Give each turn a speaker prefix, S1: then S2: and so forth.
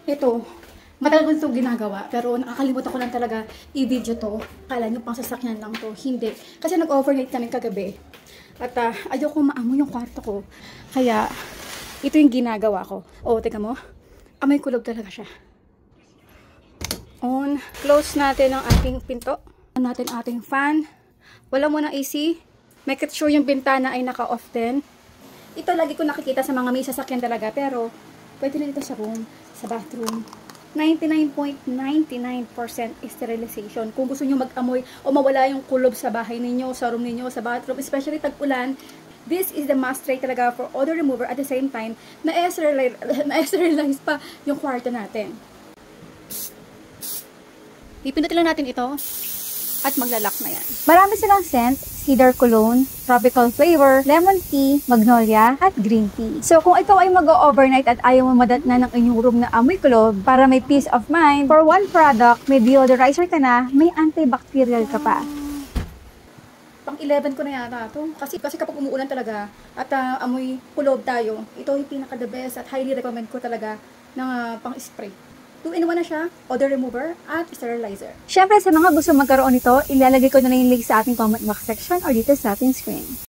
S1: Ito, matagal ko itong ginagawa, pero nakakalimutan ko lang talaga i-video to. Kala nyo pang sasakyan lang to. Hindi. Kasi nag-overnight kami kagabi. At ayoko maamoy yung kwarto ko. Kaya, ito yung ginagawa ko. O, teka mo. Amoy kulob talaga siya. On. Close natin ang ating pinto. On natin ating fan. Wala mo ng AC. Make it sure yung bintana ay naka-off din. Ito lagi ko nakikita sa mga may sasakyan talaga. Pero, pwede na ito sa room, sa bathroom. 99.99% sterilization. Kung gusto nyo mag-amoy o mawala yung kulob sa bahay ninyo, sa room ninyo, sa bathroom, especially tag-ulan, this is the must try talaga for odor remover. At the same time, na-sterilize pa yung kwarto natin. Ipindutin lang natin ito at maglalak na yan.
S2: Marami silang scent, cedar cologne, tropical flavor, lemon tea, magnolia, at green tea. So kung ikaw ay mag-overnight at ayaw mo madatna ng inyong room na amoy kulob, para may peace of mind, for one product, may deodorizer ka na, may antibacterial ka pa.
S1: Pang 11 ko na yata ito. Kasi kapag umuulan talaga at amoy kulob tayo, ito yung pinaka-the best at highly recommend ko talaga ng pang-spray. 2-in-1 na siya, odor remover, at sterilizer.
S2: Syempre, sa mga gusto magkaroon nito, ilalagay ko na lang yung link sa ating comment box section or dito sa ating screen.